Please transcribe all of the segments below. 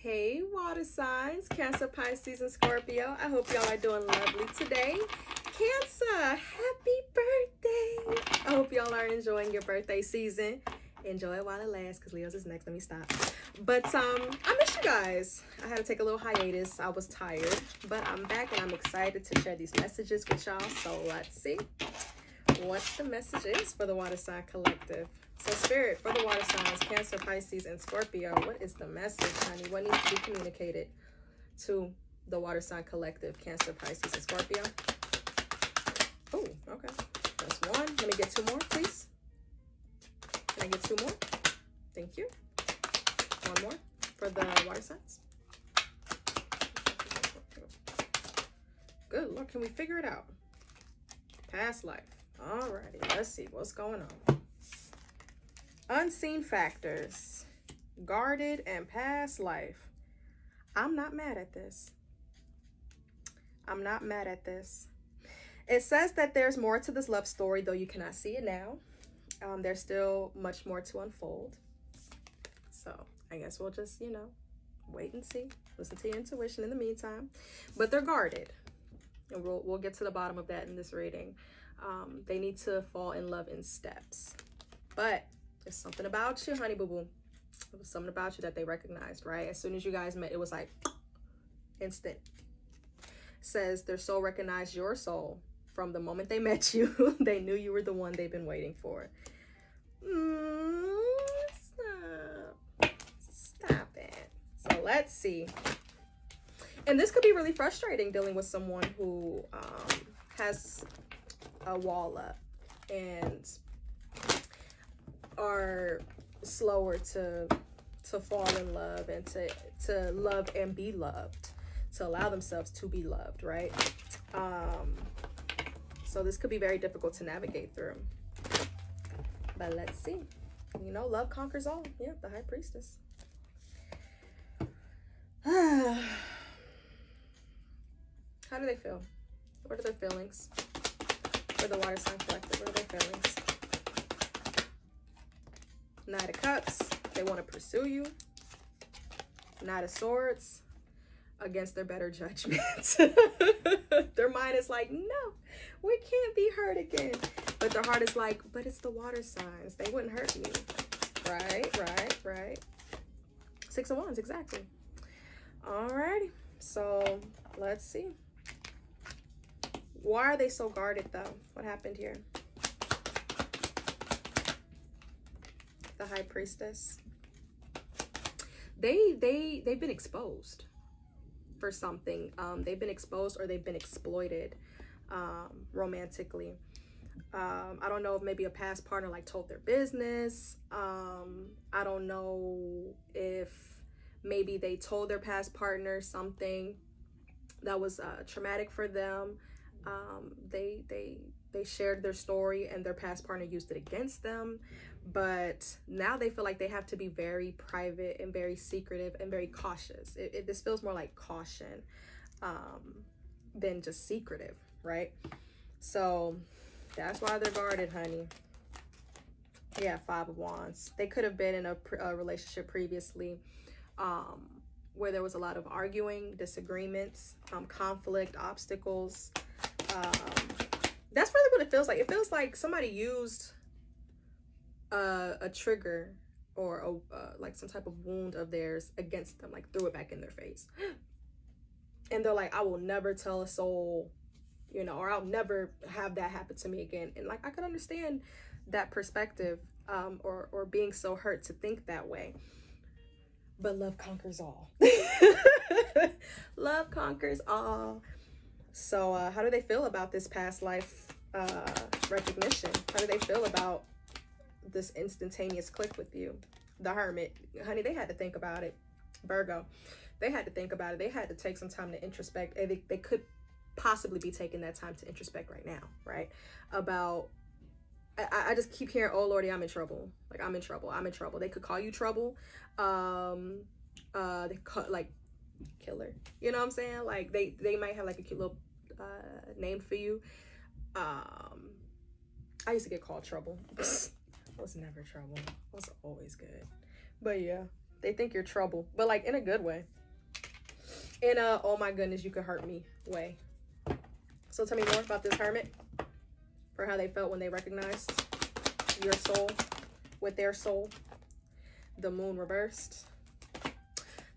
Hey, water signs, Cancer, Pisces, and Scorpio. I hope y'all are doing lovely today. Cancer, happy birthday. I hope y'all are enjoying your birthday season. Enjoy it while it lasts, because Leo's is next. Let me stop. But I miss you guys. I had to take a little hiatus. I was tired, but I'm back and I'm excited to share these messages with y'all. So let's see what the message is for the water sign collective. So Spirit, for the water signs, Cancer, Pisces, and Scorpio, what is the message, honey? What needs to be communicated to the water sign collective, Cancer, Pisces, and Scorpio? Oh, okay. That's one. Let me get two more, please. Can I get two more? Thank you. One more for the water signs. Good Lord, can we figure it out? Past life. Alrighty, let's see what's going on. Unseen factors, guarded, and past life. I'm not mad at this. I'm not mad at this. It says that there's more to this love story, though you cannot see it now. There's still much more to unfold. So I guess we'll just, wait and see. Listen to your intuition in the meantime. But they're guarded. And we'll get to the bottom of that in this reading. They need to fall in love in steps. But there's something about you, honey boo boo. There was something about you that they recognized, right? As soon as you guys met, it was like instant. Says their soul recognized your soul from the moment they met you. They knew you were the one they've been waiting for. Stop it. So let's see. And this could be really frustrating, dealing with someone who has a wall up and are slower to fall in love and to love and be loved, to allow themselves to be loved, right? So this could be very difficult to navigate through. But let's see. Love conquers all. Yeah, the High Priestess. How do they feel? What are their feelings? For the water sign collective, what are their feelings? Knight of Cups, they want to pursue you. Knight of Swords, against their better judgment. Their mind is like, no, we can't be hurt again. But their heart is like, but it's the water signs. They wouldn't hurt me. Right. Six of Wands, exactly. Alrighty, so let's see. Why are they so guarded, though? What happened here? The High Priestess. They've been exposed for something. They've been exposed, or they've been exploited romantically. I don't know if maybe a past partner told their business. I don't know if maybe they told their past partner something that was traumatic for them. They shared their story and their past partner used it against them. But now they feel like they have to be very private and very secretive and very cautious. This feels more like caution than just secretive, right? So that's why they're guarded, honey. Yeah, Five of Wands. They could have been in a relationship previously where there was a lot of arguing, disagreements, conflict, obstacles. That's really what it feels like. It feels like somebody used a trigger or like some type of wound of theirs against them, threw it back in their face. And they're like, I will never tell a soul, or I'll never have that happen to me again. And I could understand that perspective, or being so hurt to think that way. But love conquers all. Love conquers all. So how do they feel about this past life recognition? How do they feel about this instantaneous click with you? The Hermit, honey, they had to think about it. Virgo, they had to think about it. They had to take some time to introspect. And they could possibly be taking that time to introspect right now, right? About, I just keep hearing, oh Lordy, I'm in trouble. I'm in trouble. They could call you trouble. They call killer. You know what I'm saying? They might have a cute little name for you. I used to get called trouble. I was never trouble. I was always good. But yeah, They think you're trouble, but like in a good way. In a, oh my goodness, you could hurt me way. So tell me more about this Hermit, for how they felt when they recognized your soul with their soul. The Moon reversed.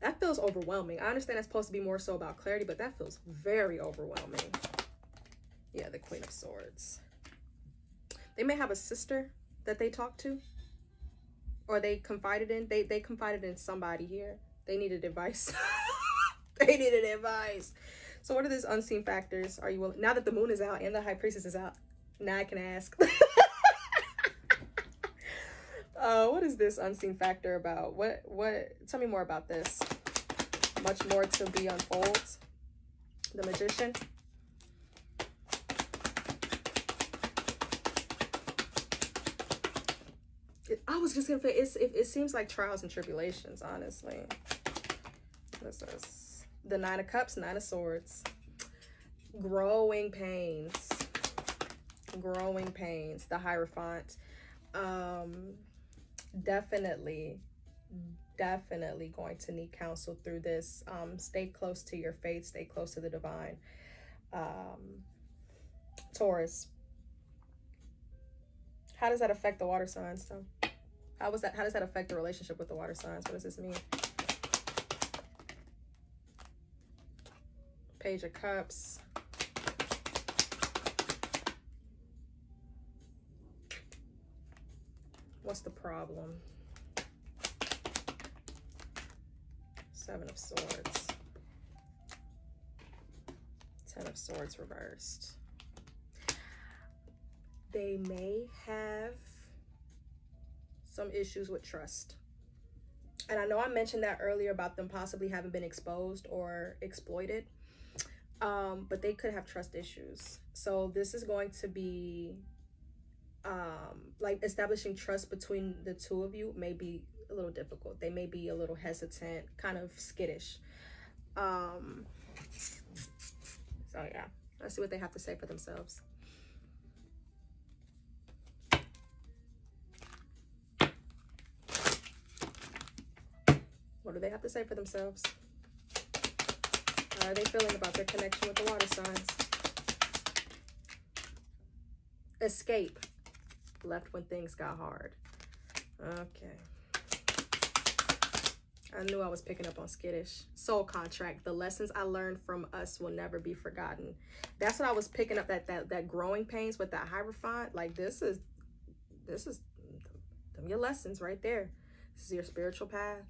That feels overwhelming. I understand that's supposed to be more so about clarity, but that feels very overwhelming. Yeah, the Queen of Swords. They may have a sister that they talk to, or they confided in. They confided in somebody here. They needed advice. They needed advice. So what are these unseen factors? Are you willing, now that the Moon is out and the High Priestess is out, now I can ask. What is this unseen factor about? What tell me more about this. Much more to be unfolded. The Magician. I was just gonna say, it seems like trials and tribulations, honestly. This is the Nine of Cups, Nine of Swords. Growing pains. Growing pains. The Hierophant. Definitely going to need counsel through this. Stay close to your faith. Stay close to the divine. Taurus. How does that affect the water signs, though? How does that affect the relationship with the water signs? What does this mean? Page of Cups. What's the problem? Seven of Swords. Ten of Swords reversed. They may have some issues with trust. And I know I mentioned that earlier about them possibly having been exposed or exploited. But they could have trust issues. So this is going to be like establishing trust between the two of you may be a little difficult. They may be a little hesitant, kind of skittish. So yeah, let's see what they have to say for themselves. What do they have to say for themselves? How are they feeling about their connection with the water signs? Escape. Left when things got hard. Okay. I knew I was picking up on skittish. Soul contract. The lessons I learned from us will never be forgotten. That's what I was picking up, that growing pains with that Hierophant. Like this is them your lessons right there. This is your spiritual path.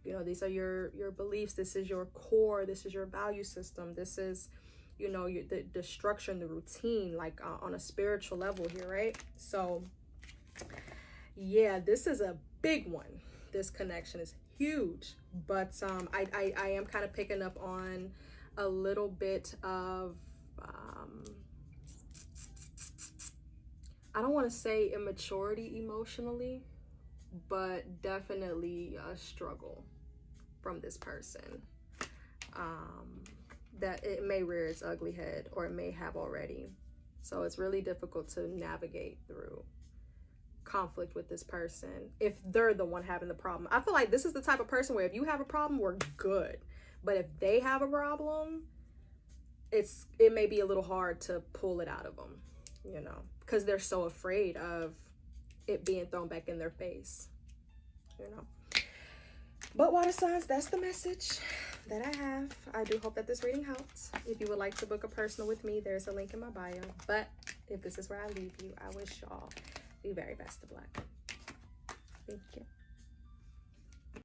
You know, these are your beliefs. This is your core. This is your value system. This is, you know, the structure and the routine, like on a spiritual level here, right? So yeah, this is a big one. This connection is huge, but I am kind of picking up on a little bit of I don't want to say immaturity emotionally, but definitely a struggle from this person. That it may rear its ugly head, or it may have already. So it's really difficult to navigate through conflict with this person if they're the one having the problem. I feel like this is the type of person where if you have a problem, we're good. But if they have a problem, it may be a little hard to pull it out of them, you know, because they're so afraid of it being thrown back in their face, you know. But water signs, that's the message that I have. I do hope that this reading helped. If you would like to book a personal with me, there's a link in my bio. But if this is where I leave you, I wish y'all the very best of luck. Thank you.